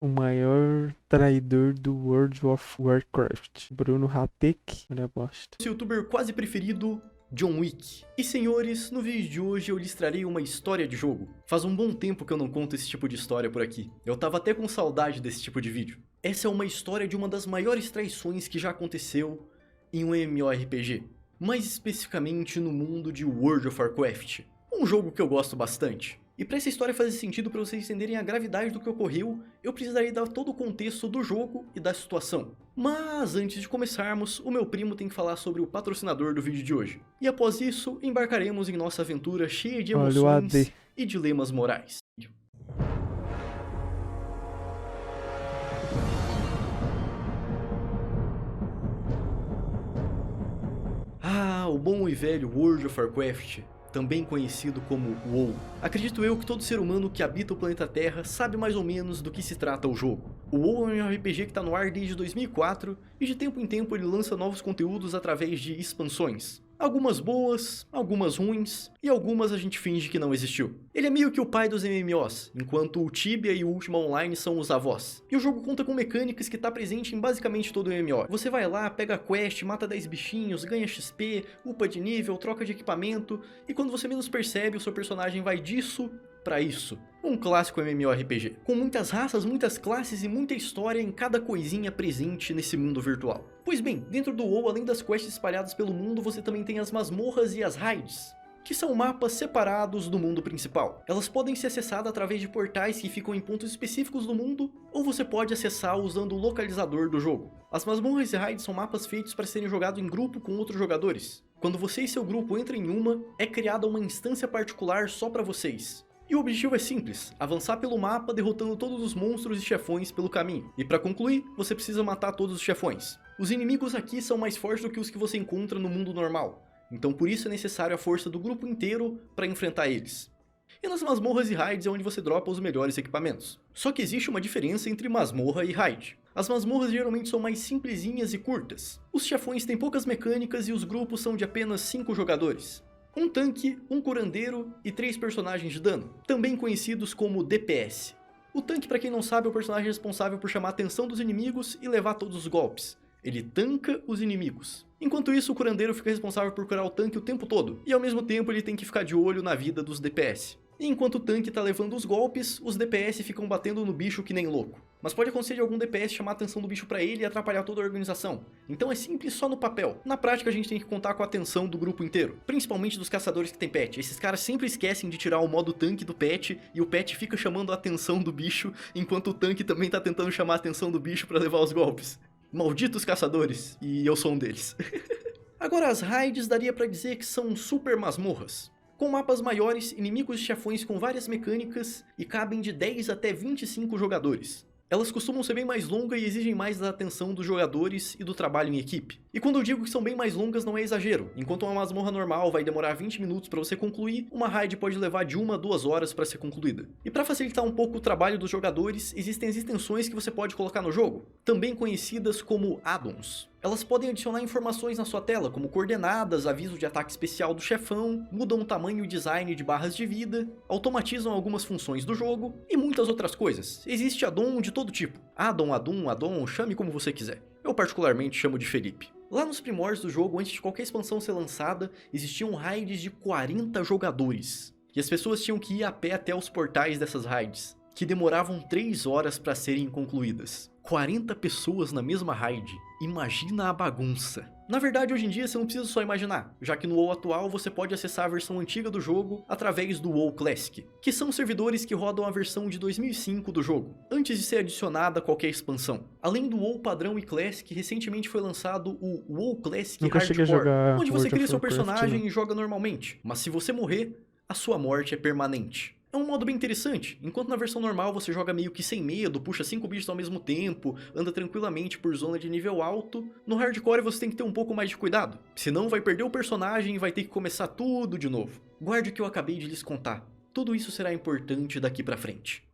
O maior traidor do World of Warcraft. Bruno Hatek. Olha a bosta. Seu youtuber quase preferido, John Wick. E senhores, no vídeo de hoje eu lhes trarei uma história de jogo. Faz um bom tempo que eu não conto esse tipo de história por aqui. Eu tava até com saudade desse tipo de vídeo. Essa é uma história de uma das maiores traições que já aconteceu em um MMORPG. Mais especificamente no mundo de World of Warcraft. Um jogo que eu gosto bastante. E para essa história fazer sentido para vocês entenderem a gravidade do que ocorreu, eu precisaria dar todo o contexto do jogo e da situação. Mas antes de começarmos, o meu primo tem que falar sobre o patrocinador do vídeo de hoje. E após isso, embarcaremos em nossa aventura cheia de Olha o emoções AD. e dilemas morais. Ah, o bom e velho World of Warcraft, também conhecido como WoW. Acredito eu que todo ser humano que habita o planeta Terra sabe mais ou menos do que se trata o jogo. O WoW é um RPG que está no ar desde 2004 e de tempo em tempo ele lança novos conteúdos através de expansões. Algumas boas, algumas ruins e algumas a gente finge que não existiu. Ele é meio que o pai dos MMOs, enquanto o Tibia e o Ultima Online são os avós. E o jogo conta com mecânicas que está presente em basicamente todo o MMO. Você vai lá, pega a quest, mata 10 bichinhos, ganha XP, upa de nível, troca de equipamento, e quando você menos percebe, o seu personagem vai disso pra isso. Um clássico MMORPG, com muitas raças, muitas classes e muita história em cada coisinha presente nesse mundo virtual. Pois bem, dentro do WoW, além das quests espalhadas pelo mundo, você também tem as masmorras e as raids, que são mapas separados do mundo principal. Elas podem ser acessadas através de portais que ficam em pontos específicos do mundo, ou você pode acessar usando o localizador do jogo. As masmorras e raids são mapas feitos para serem jogados em grupo com outros jogadores. Quando você e seu grupo entram em uma, é criada uma instância particular só para vocês. E o objetivo é simples, avançar pelo mapa derrotando todos os monstros e chefões pelo caminho. E para concluir, você precisa matar todos os chefões. Os inimigos aqui são mais fortes do que os que você encontra no mundo normal, então por isso é necessário a força do grupo inteiro para enfrentar eles. E nas masmorras e raids é onde você dropa os melhores equipamentos. Só que existe uma diferença entre masmorra e raid. As masmorras geralmente são mais simplesinhas e curtas. Os chefões têm poucas mecânicas e os grupos são de apenas 5 jogadores. Um tanque, um curandeiro e 3 personagens de dano, também conhecidos como DPS. O tanque, para quem não sabe, é o personagem responsável por chamar a atenção dos inimigos e levar todos os golpes. Ele tanca os inimigos. Enquanto isso, o curandeiro fica responsável por curar o tanque o tempo todo, e ao mesmo tempo ele tem que ficar de olho na vida dos DPS. E enquanto o tanque tá levando os golpes, os DPS ficam batendo no bicho que nem louco. Mas pode acontecer de algum DPS chamar a atenção do bicho pra ele e atrapalhar toda a organização. Então é simples só no papel. Na prática a gente tem que contar com a atenção do grupo inteiro. Principalmente dos caçadores que tem pet. Esses caras sempre esquecem de tirar o modo tanque do pet e o pet fica chamando a atenção do bicho, enquanto o tanque também tá tentando chamar a atenção do bicho pra levar os golpes. Malditos caçadores, e eu sou um deles. Agora as raids daria pra dizer que são super masmorras. Com mapas maiores, inimigos e chefões com várias mecânicas e cabem de 10 até 25 jogadores. Elas costumam ser bem mais longas e exigem mais da atenção dos jogadores e do trabalho em equipe. E quando eu digo que são bem mais longas não é exagero. Enquanto uma masmorra normal vai demorar 20 minutos para você concluir, uma raid pode levar de 1 a 2 horas para ser concluída. E para facilitar um pouco o trabalho dos jogadores, existem as extensões que você pode colocar no jogo, também conhecidas como add-ons. Elas podem adicionar informações na sua tela, como coordenadas, aviso de ataque especial do chefão, mudam o tamanho e design de barras de vida, automatizam algumas funções do jogo e muitas outras coisas. Existe add-on de todo tipo. Add-on, chame como você quiser. Eu particularmente chamo de Felipe. Lá nos primórdios do jogo, antes de qualquer expansão ser lançada, existiam raids de 40 jogadores. E as pessoas tinham que ir a pé até os portais dessas raids, que demoravam 3 horas para serem concluídas. 40 pessoas na mesma raid. Imagina a bagunça. Na verdade, hoje em dia você não precisa só imaginar, já que no WoW atual você pode acessar a versão antiga do jogo através do WoW Classic, que são servidores que rodam a versão de 2005 do jogo, antes de ser adicionada qualquer expansão. Além do WoW padrão e Classic, recentemente foi lançado o WoW Classic Nunca cheguei a Hardcore, jogar onde você World cria of seu Warcraft, personagem não. e joga normalmente, mas se você morrer, a sua morte é permanente. É um modo bem interessante, enquanto na versão normal você joga meio que sem medo, puxa 5 bichos ao mesmo tempo, anda tranquilamente por zona de nível alto, no hardcore você tem que ter um pouco mais de cuidado, senão vai perder o personagem e vai ter que começar tudo de novo. Guarde o que eu acabei de lhes contar, tudo isso será importante daqui pra frente.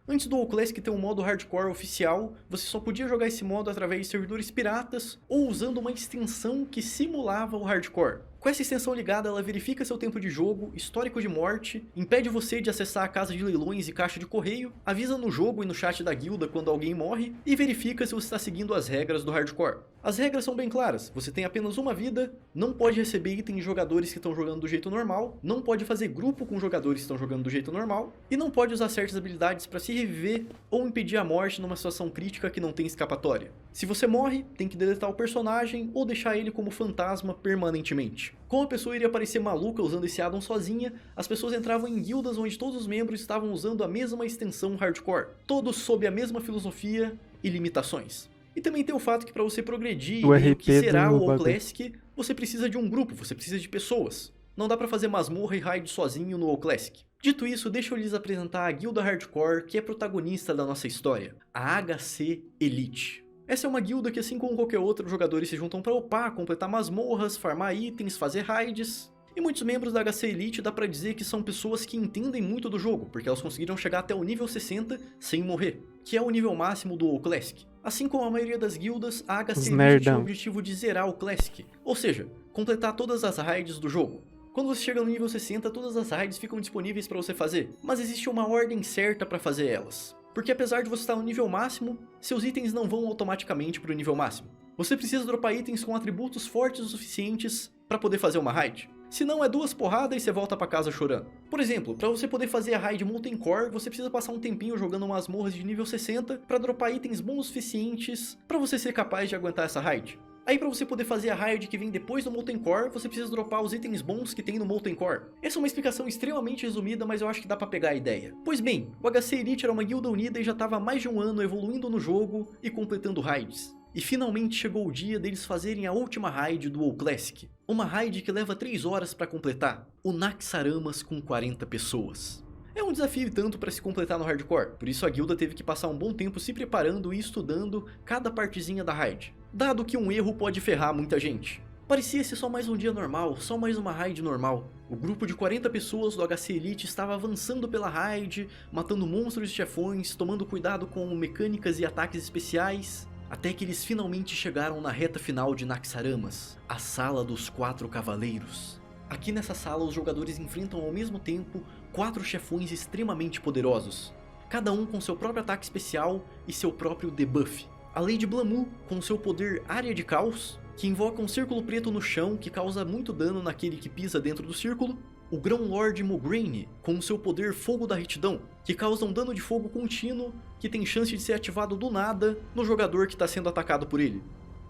Antes do WoW Classic ter um modo hardcore oficial, você só podia jogar esse modo através de servidores piratas ou usando uma extensão que simulava o hardcore. Com essa extensão ligada, ela verifica seu tempo de jogo, histórico de morte, impede você de acessar a casa de leilões e caixa de correio, avisa no jogo e no chat da guilda quando alguém morre e verifica se você está seguindo as regras do hardcore. As regras são bem claras, você tem apenas uma vida, não pode receber item de jogadores que estão jogando do jeito normal, não pode fazer grupo com jogadores que estão jogando do jeito normal e não pode usar certas habilidades para se reviver ou impedir a morte numa situação crítica que não tem escapatória. Se você morre, tem que deletar o personagem ou deixar ele como fantasma permanentemente. Como a pessoa iria parecer maluca usando esse addon sozinha, as pessoas entravam em guildas onde todos os membros estavam usando a mesma extensão hardcore, todos sob a mesma filosofia e limitações. E também tem o fato que para você progredir O e meio que RP zerar do o WoW bagulho. Classic, você precisa de um grupo, você precisa de pessoas. Não dá pra fazer masmorra e raid sozinho no WoW Classic. Dito isso, deixa eu lhes apresentar a guilda hardcore que é protagonista da nossa história, a HC Elite. Essa é uma guilda que, assim como qualquer outra, os jogadores se juntam para upar, completar masmorras, farmar itens, fazer raids. E muitos membros da HC Elite dá pra dizer que são pessoas que entendem muito do jogo, porque elas conseguiram chegar até o nível 60 sem morrer, que é o nível máximo do WoW Classic. Assim como a maioria das guildas, a HC Os Elite tinha o nerdão. objetivo de zerar o Classic, ou seja, completar todas as raids do jogo. Quando você chega no nível 60, todas as raids ficam disponíveis para você fazer, mas existe uma ordem certa para fazer elas. Porque apesar de você estar no nível máximo, seus itens não vão automaticamente para o nível máximo. Você precisa dropar itens com atributos fortes o suficientes para poder fazer uma raid. Se não, é 2 porradas e você volta para casa chorando. Por exemplo, para você poder fazer a raid Molten Core, você precisa passar um tempinho jogando masmorras de nível 60 para dropar itens bons o suficientes para você ser capaz de aguentar essa raid. Aí pra você poder fazer a raid que vem depois do Molten Core, você precisa dropar os itens bons que tem no Molten Core. Essa é uma explicação extremamente resumida, mas eu acho que dá pra pegar a ideia. Pois bem, o HC Elite era uma guilda unida e já estava há mais de um ano evoluindo no jogo e completando raids. E finalmente chegou o dia deles fazerem a última raid do WoW Classic. Uma raid que leva 3 horas pra completar, o Naxxaramas com 40 pessoas. É um desafio tanto para se completar no hardcore, por isso a guilda teve que passar um bom tempo se preparando e estudando cada partezinha da raid, dado que um erro pode ferrar muita gente. Parecia ser só mais um dia normal, só mais uma raid normal. O grupo de 40 pessoas do HC Elite estava avançando pela raid, matando monstros e chefões, tomando cuidado com mecânicas e ataques especiais, até que eles finalmente chegaram na reta final de Naxxaramas, a Sala dos 4 Cavaleiros. Aqui nessa sala os jogadores enfrentam ao mesmo tempo 4 chefões extremamente poderosos, cada um com seu próprio ataque especial e seu próprio debuff. A Lady Blamu com seu poder Área de Caos, que invoca um círculo preto no chão que causa muito dano naquele que pisa dentro do círculo. O Grão-Lord Mograine com seu poder Fogo da Retidão, que causa um dano de fogo contínuo que tem chance de ser ativado do nada no jogador que está sendo atacado por ele.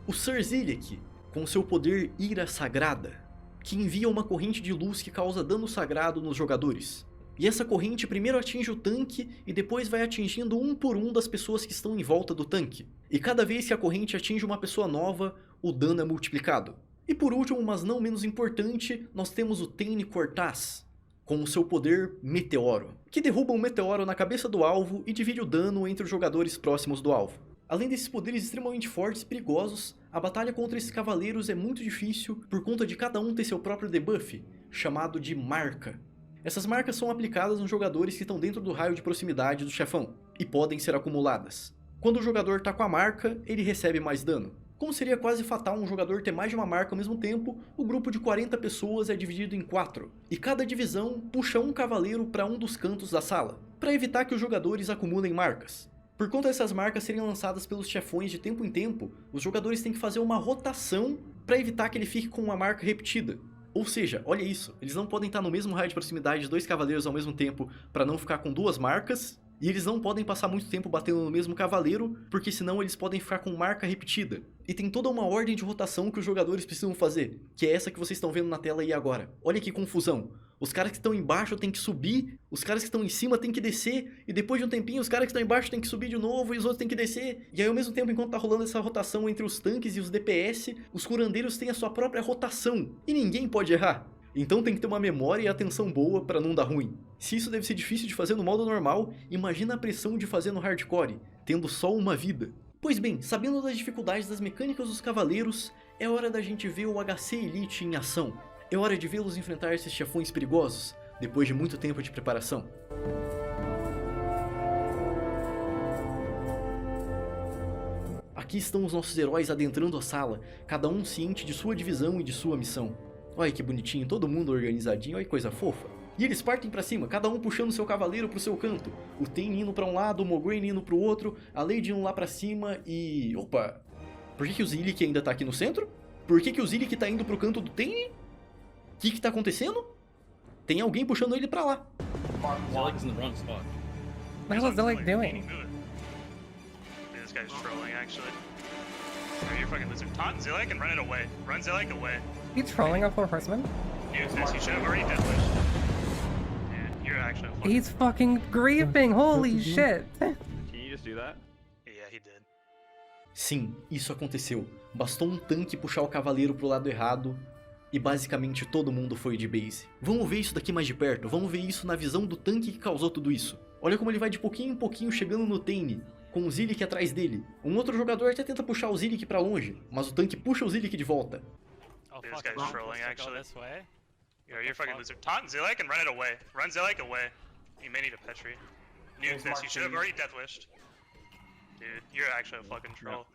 O Sir Zilek com seu poder Ira Sagrada, que envia uma corrente de luz que causa dano sagrado nos jogadores. E essa corrente primeiro atinge o tanque e depois vai atingindo um por um das pessoas que estão em volta do tanque. E cada vez que a corrente atinge uma pessoa nova, o dano é multiplicado. E por último, mas não menos importante, nós temos o Thane Cortaz, com o seu poder Meteoro, que derruba um meteoro na cabeça do alvo e divide o dano entre os jogadores próximos do alvo. Além desses poderes extremamente fortes e perigosos, a batalha contra esses cavaleiros é muito difícil por conta de cada um ter seu próprio debuff, chamado de marca. Essas marcas são aplicadas nos jogadores que estão dentro do raio de proximidade do chefão, e podem ser acumuladas. Quando o jogador está com a marca, ele recebe mais dano. Como seria quase fatal um jogador ter mais de uma marca ao mesmo tempo, o grupo de 40 pessoas é dividido em 4, e cada divisão puxa um cavaleiro para um dos cantos da sala, para evitar que os jogadores acumulem marcas. Por conta dessas marcas serem lançadas pelos chefões de tempo em tempo, os jogadores têm que fazer uma rotação para evitar que ele fique com uma marca repetida. Ou seja, olha isso, eles não podem estar no mesmo raio de proximidade de 2 cavaleiros ao mesmo tempo para não ficar com 2 marcas, e eles não podem passar muito tempo batendo no mesmo cavaleiro, porque senão eles podem ficar com marca repetida. E tem toda uma ordem de rotação que os jogadores precisam fazer, que é essa que vocês estão vendo na tela aí agora. Olha que confusão. Os caras que estão embaixo têm que subir, os caras que estão em cima têm que descer, e depois de um tempinho os caras que estão embaixo têm que subir de novo e os outros têm que descer. E aí ao mesmo tempo, enquanto tá rolando essa rotação entre os tanques e os DPS, os curandeiros têm a sua própria rotação, e ninguém pode errar. Então tem que ter uma memória e atenção boa para não dar ruim. Se isso deve ser difícil de fazer no modo normal, imagina a pressão de fazer no hardcore, tendo só uma vida. Pois bem, sabendo das dificuldades das mecânicas dos cavaleiros, é hora da gente ver o HC Elite em ação. É hora de vê-los enfrentar esses chefões perigosos, depois de muito tempo de preparação. Aqui estão os nossos heróis adentrando a sala, cada um ciente de sua divisão e de sua missão. Olha que bonitinho, todo mundo organizadinho, olha que coisa fofa. E eles partem pra cima, cada um puxando seu cavaleiro pro seu canto. O Thane indo pra um lado, o Mograine indo pro outro, a Lady indo lá pra cima e... Opa! Por que o Zilliq ainda tá aqui no centro? Por que o Zilliq tá indo pro canto do Thane? O que tá acontecendo? Tem alguém puxando ele pra lá. Zilliq's in the wrong spot. What the hell is Zilliq doing? This guy's trolling, actually. Are you fucking lizard? Taunt Zilliq and run it away. Run Zilliq away. He's trolling a 4 horseman? Yes, you should have already death wished. Yeah, you're actually a fucking... He's fucking griefing, holy shit! Can you just do that? Yeah, he did. Sim, isso aconteceu. Bastou um tanque puxar o cavaleiro pro lado errado e basicamente todo mundo foi de base. Vamos ver isso daqui mais de perto, vamos ver isso na visão do tanque que causou tudo isso. Olha como ele vai de pouquinho em pouquinho chegando no Thane, com o Zilliq atrás dele. Um outro jogador até tenta puxar o Zilliq pra longe, mas o tanque puxa o Zilliq de volta. Oh, this guy's trolling, actually. Yeah, you're fucking lizard. Taunt Zilliq and run it away. Run Zilliq away. You may need a Petri. Nuke this, you should have already death wished. Dude, you're actually a fucking troll.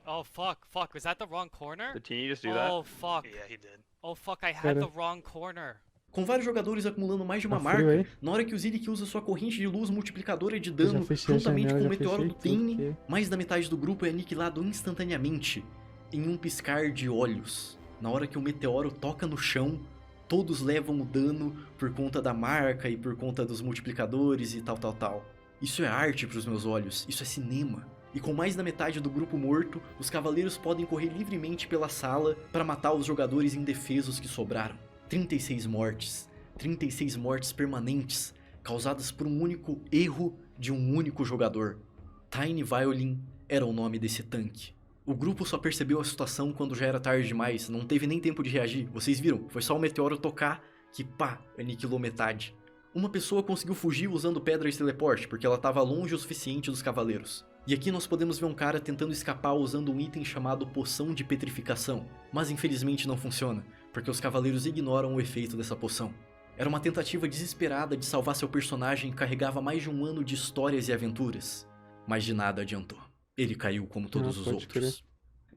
Oh fuck, was that the wrong corner? Can you just do that? Oh fuck. Yeah, he did. Oh fuck, I had the wrong corner. Com vários jogadores acumulando mais de uma Tá frio, marca, hein? na hora que o Zilliq usa sua corrente de luz multiplicadora de Já dano, fechei a juntamente janela, com o já meteoro do fechei tudo, Thane, porque- mais da metade do grupo é aniquilado instantaneamente, em um piscar de olhos. Na hora que o meteoro toca no chão, todos levam o dano por conta da marca e por conta dos multiplicadores e tal. Isso é arte pros meus olhos, isso é cinema. E com mais da metade do grupo morto, os cavaleiros podem correr livremente pela sala para matar os jogadores indefesos que sobraram. 36 mortes. 36 mortes permanentes, causadas por um único erro de um único jogador. Tiny Violin era o nome desse tanque. O grupo só percebeu a situação quando já era tarde demais, não teve nem tempo de reagir. Vocês viram, foi só o meteoro tocar que pá, aniquilou metade. Uma pessoa conseguiu fugir usando pedra de teleporte, porque ela estava longe o suficiente dos cavaleiros. E aqui nós podemos ver um cara tentando escapar usando um item chamado Poção de Petrificação. Mas infelizmente não funciona, porque os cavaleiros ignoram o efeito dessa poção. Era uma tentativa desesperada de salvar seu personagem que carregava mais de um ano de histórias e aventuras. Mas de nada adiantou. Ele caiu como todos os pode outros.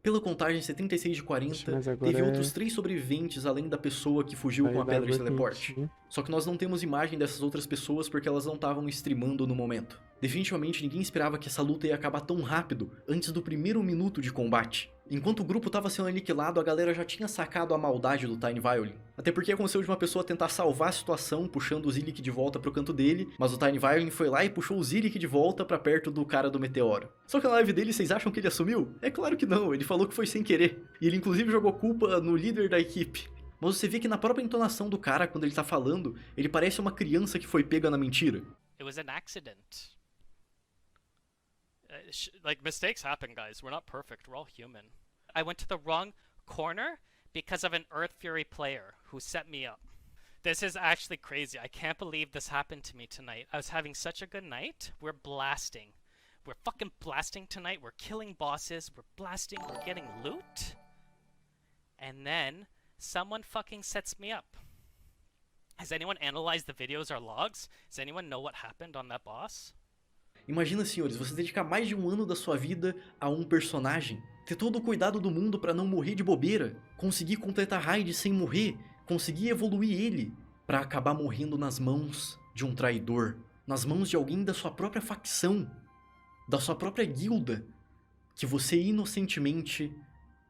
Pela contagem 76 de 40, Mas agora teve é- outros 3 sobreviventes além da pessoa que fugiu Aí com a dá pedra de água teleporte. quentinha. Só que nós não temos imagem dessas outras pessoas porque elas não estavam streamando no momento. Definitivamente ninguém esperava que essa luta ia acabar tão rápido, antes do primeiro minuto de combate. Enquanto o grupo estava sendo aniquilado, a galera já tinha sacado a maldade do Tiny Violin. Até porque aconteceu de uma pessoa tentar salvar a situação, puxando o Zilliq de volta pro canto dele, mas o Tiny Violin foi lá e puxou o Zilliq de volta pra perto do cara do meteoro. Só que na live dele, vocês acham que ele assumiu? É claro que não, ele falou que foi sem querer. E ele inclusive jogou culpa no líder da equipe. Mas você vê que na própria entonação do cara, quando ele tá falando, ele parece uma criança que foi pega na mentira. It was an accident. Like, mistakes happen, guys. We're not perfect. We're all human. I went to the wrong corner because of an Earth Fury player who set me up. This is actually crazy. I can't believe this happened to me tonight. I was having such a good night. We're blasting. We're fucking blasting tonight. We're killing bosses. We're blasting. We're getting loot. And then someone fucking sets me up. Has anyone analyzed the videos or logs? Does anyone know what happened on that boss? Imagina, senhores, você dedicar mais de um ano da sua vida a um personagem, ter todo o cuidado do mundo pra não morrer de bobeira, conseguir completar raid sem morrer, conseguir evoluir ele, pra acabar morrendo nas mãos de um traidor, nas mãos de alguém da sua própria facção, da sua própria guilda, que você inocentemente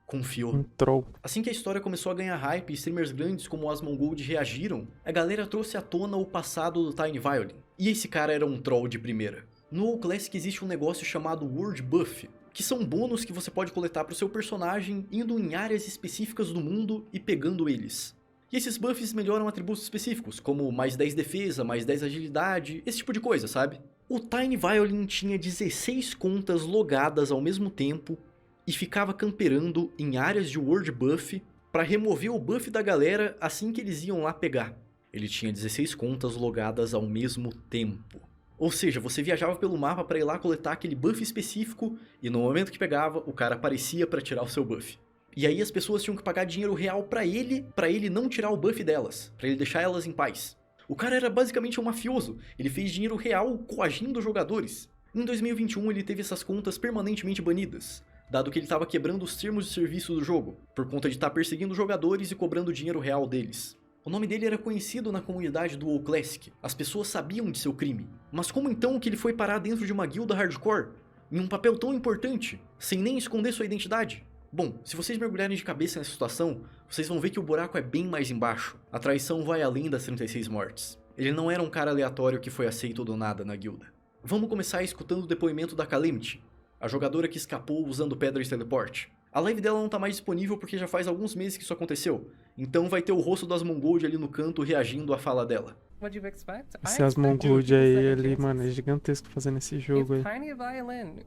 confiou. Um troll. Assim que a história começou a ganhar hype e streamers grandes como o Asmongold reagiram, a galera trouxe à tona o passado do Tiny Violin. E esse cara era um troll de primeira. No WoW Classic existe um negócio chamado World Buff, que são bônus que você pode coletar para o seu personagem indo em áreas específicas do mundo e pegando eles. E esses buffs melhoram atributos específicos, como mais 10 defesa, mais 10 agilidade, esse tipo de coisa, sabe? O Tiny Violin tinha 16 contas logadas ao mesmo tempo e ficava camperando em áreas de World Buff para remover o buff da galera assim que eles iam lá pegar. Ele tinha 16 contas logadas ao mesmo tempo. Ou seja, você viajava pelo mapa para ir lá coletar aquele buff específico e no momento que pegava, o cara aparecia para tirar o seu buff. E aí as pessoas tinham que pagar dinheiro real para ele não tirar o buff delas, para ele deixar elas em paz. O cara era basicamente um mafioso, ele fez dinheiro real coagindo jogadores. Em 2021 ele teve essas contas permanentemente banidas. dado que ele estava quebrando os termos de serviço do jogo, por conta de estar perseguindo jogadores e cobrando o dinheiro real deles. O nome dele era conhecido na comunidade do WoW Classic, as pessoas sabiam de seu crime. Mas como então que ele foi parar dentro de uma guilda hardcore, em um papel tão importante, sem nem esconder sua identidade? Bom, se vocês mergulharem de cabeça nessa situação, vocês vão ver que o buraco é bem mais embaixo. A traição vai além das 36 mortes. Ele não era um cara aleatório que foi aceito do nada na guilda. Vamos começar escutando o depoimento da Calamity, a jogadora que escapou usando pedras de teleporte. A live dela não tá mais disponível porque já faz alguns meses que isso aconteceu, então vai ter o rosto do Asmongold ali no canto reagindo à fala dela. What'd you expect? Esse Asmongold aí, ele, mano, é gigantesco fazendo esse jogo aí. His tiny violin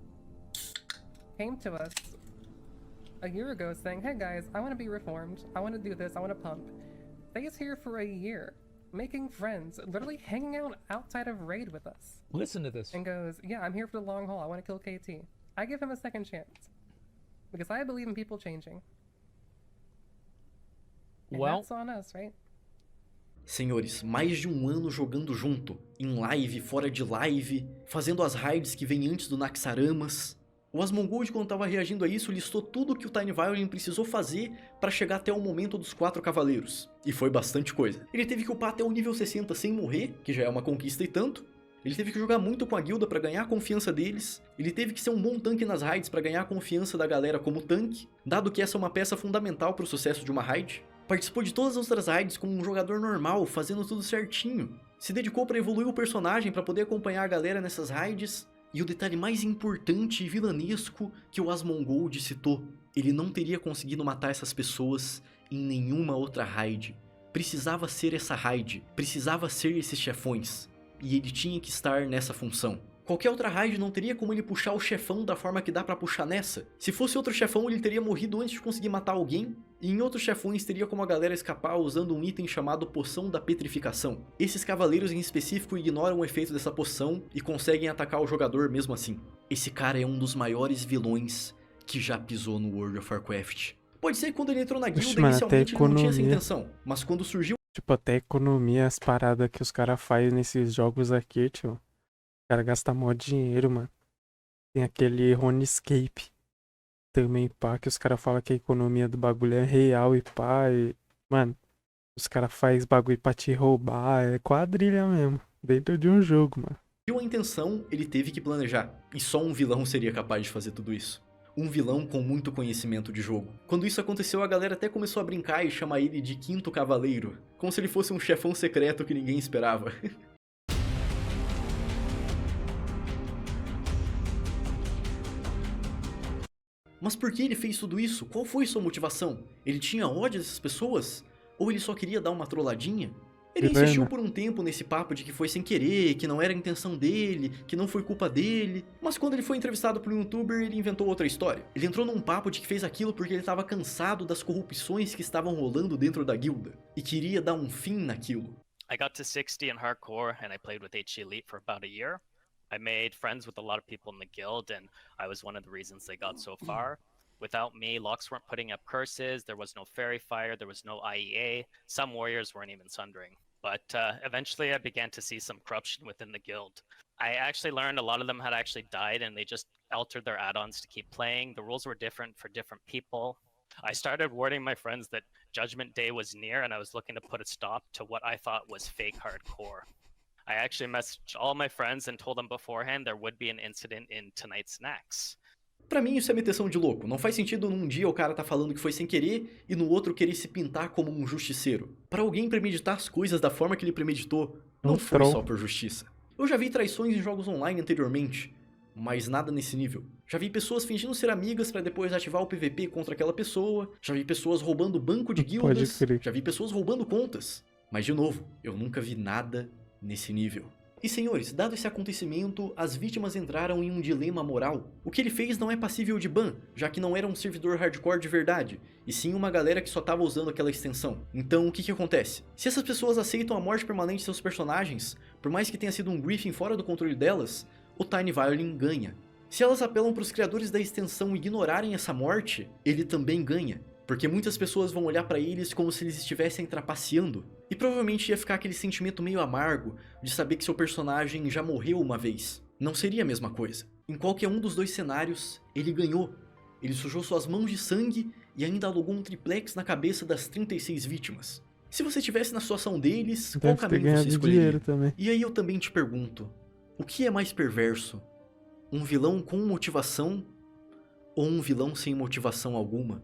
came to us a year ago saying, hey guys, I want to be reformed, I want to do this, I want to pump. Stays here for a year, making friends, literally hanging out outside of Raid with us. Listen to this. And goes, yeah, I'm here for the long haul, I want to kill KT. I give him a second chance. Because I believe in people changing. And Well, that's on us, right? Senhores, mais de um ano jogando junto, em live, fora de live, fazendo as raids que vêm antes do Naxxaramas. O Asmongold, quando estava reagindo a isso, listou tudo que o Tiny Violin precisou fazer para chegar até o momento dos 4 cavaleiros. E foi bastante coisa. Ele teve que upar até o nível 60 sem morrer, que já é uma conquista e tanto. Ele teve que jogar muito com a guilda para ganhar a confiança deles. Ele teve que ser um bom tanque nas raids para ganhar a confiança da galera como tanque, dado que essa é uma peça fundamental para o sucesso de uma raid. Participou de todas as outras raids como um jogador normal, fazendo tudo certinho. Se dedicou para evoluir o personagem para poder acompanhar a galera nessas raids. E o detalhe mais importante e vilanesco que o Asmongold citou: ele não teria conseguido matar essas pessoas em nenhuma outra raid. Precisava ser essa raid, precisava ser esses chefões. E ele tinha que estar nessa função. Qualquer outra raid não teria como ele puxar o chefão da forma que dá pra puxar nessa. Se fosse outro chefão, ele teria morrido antes de conseguir matar alguém. E em outros chefões teria como a galera escapar usando um item chamado Poção da Petrificação. Esses cavaleiros em específico ignoram o efeito dessa poção e conseguem atacar o jogador mesmo assim. Esse cara é um dos maiores vilões que já pisou no World of Warcraft. Pode ser que quando ele entrou na guilda, mano, inicialmente ele não tinha essa economia. intenção. Mas quando surgiu Tipo, até economia, as paradas que os caras fazem nesses jogos aqui, tio. O cara gasta mó dinheiro, mano. Tem aquele RuneScape também, pá, que os caras falam que a economia do bagulho é real e pá. E, mano, os caras fazem bagulho pra te roubar, é quadrilha mesmo. Dentro de um jogo, mano. a intenção, ele teve que planejar. E só um vilão seria capaz de fazer tudo isso. Um vilão com muito conhecimento de jogo. Quando isso aconteceu, a galera até começou a brincar e chamar ele de Quinto Cavaleiro, como se ele fosse um chefão secreto que ninguém esperava. Mas por que ele fez tudo isso? Qual foi sua motivação? Ele tinha ódio dessas pessoas? Ou ele só queria dar uma trolladinha? Ele insistiu por um tempo nesse papo de que foi sem querer, que não era a intenção dele, que não foi culpa dele. Mas quando ele foi entrevistado por um youtuber, ele inventou outra história. Ele entrou num papo de que fez aquilo porque ele estava cansado das corrupções que estavam rolando dentro da guilda. E queria dar um fim naquilo. I got to 60 in hardcore and I played with HG Elite for about a year. I made friends with a lot of people in the guild and I was one of the reasons they got so far. Without me, Locks weren't putting up curses, there was no Fairy Fire, there was no IEA, some warriors weren't even sundering. But eventually I began to see some corruption within the guild. I actually learned a lot of them had actually died and they just altered their add-ons to keep playing. The rules were different for different people. I started warning my friends that Judgment Day was near and I was looking to put a stop to what I thought was fake hardcore. I actually messaged all my friends and told them beforehand there would be an incident in tonight's Nax. Pra mim isso é meteção de louco. Não faz sentido num dia o cara tá falando que foi sem querer e no outro querer se pintar como um justiceiro. Pra alguém premeditar as coisas da forma que ele premeditou, não foi só por justiça. Eu já vi traições em jogos online anteriormente, mas nada nesse nível. Já vi pessoas fingindo ser amigas pra depois ativar o PVP contra aquela pessoa, já vi pessoas roubando banco de guildas, já vi pessoas roubando contas. Mas de novo, eu nunca vi nada nesse nível. E senhores, dado esse acontecimento, as vítimas entraram em um dilema moral. O que ele fez não é passível de ban, já que não era um servidor hardcore de verdade, e sim uma galera que só tava usando aquela extensão. Então o que acontece? Se essas pessoas aceitam a morte permanente de seus personagens, por mais que tenha sido um briefing fora do controle delas, o Tiny Violin ganha. Se elas apelam para os criadores da extensão ignorarem essa morte, ele também ganha. Porque muitas pessoas vão olhar pra eles como se eles estivessem trapaceando. E provavelmente ia ficar aquele sentimento meio amargo de saber que seu personagem já morreu uma vez. Não seria a mesma coisa. Em qualquer um dos dois cenários, ele ganhou. Ele sujou suas mãos de sangue e ainda alugou um triplex na cabeça das 36 vítimas. Se você estivesse na situação deles, qual Deve ter caminho você ganhado escolheria? dinheiro também. E aí eu também te pergunto, o que é mais perverso? Um vilão com motivação ou um vilão sem motivação alguma?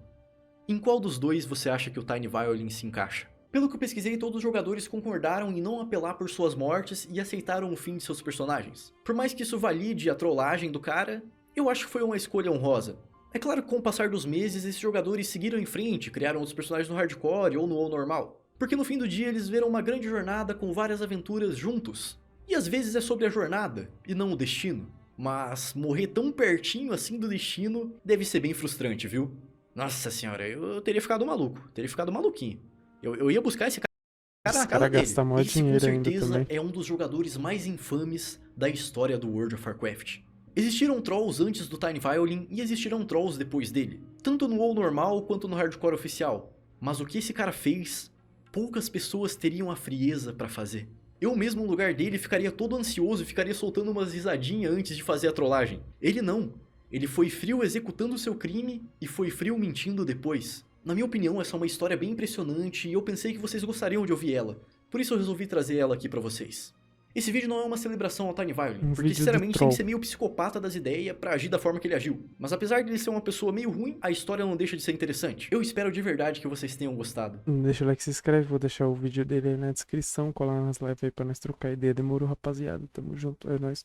Em qual dos dois você acha que o Tiny Violin se encaixa? Pelo que eu pesquisei, todos os jogadores concordaram em não apelar por suas mortes e aceitaram o fim de seus personagens. Por mais que isso valide a trollagem do cara, eu acho que foi uma escolha honrosa. É claro que com o passar dos meses, esses jogadores seguiram em frente, criaram outros personagens no hardcore ou no WoW normal. Porque no fim do dia eles viram uma grande jornada com várias aventuras juntos. E às vezes é sobre a jornada, e não o destino. Mas morrer tão pertinho assim do destino deve ser bem frustrante, viu? Nossa senhora, eu teria ficado maluco, teria ficado maluquinho. Eu ia buscar esse cara na casa dele. Gasta mó Esse com dinheiro ainda certeza também. é um dos jogadores mais infames da história do World of Warcraft. Existiram trolls antes do Tiny Violin e existirão trolls depois dele. Tanto no WoW normal quanto no hardcore oficial. Mas o que esse cara fez, poucas pessoas teriam a frieza pra fazer. Eu mesmo no lugar dele ficaria todo ansioso e ficaria soltando umas risadinhas antes de fazer a trollagem. Ele não. Ele foi frio executando seu crime e foi frio mentindo depois. Na minha opinião, essa é uma história bem impressionante e eu pensei que vocês gostariam de ouvir ela. Por isso eu resolvi trazer ela aqui pra vocês. Esse vídeo não é uma celebração ao Tiny Violin, porque vídeo do sinceramente tem troll. que ser meio psicopata das ideias pra agir da forma que ele agiu. Mas apesar de ele ser uma pessoa meio ruim, a história não deixa de ser interessante. Eu espero de verdade que vocês tenham gostado. Deixa o like, se inscreve, vou deixar o vídeo dele aí na descrição, colar nas lives aí pra nós trocar ideia. Demorou, rapaziada, tamo junto, é nóis.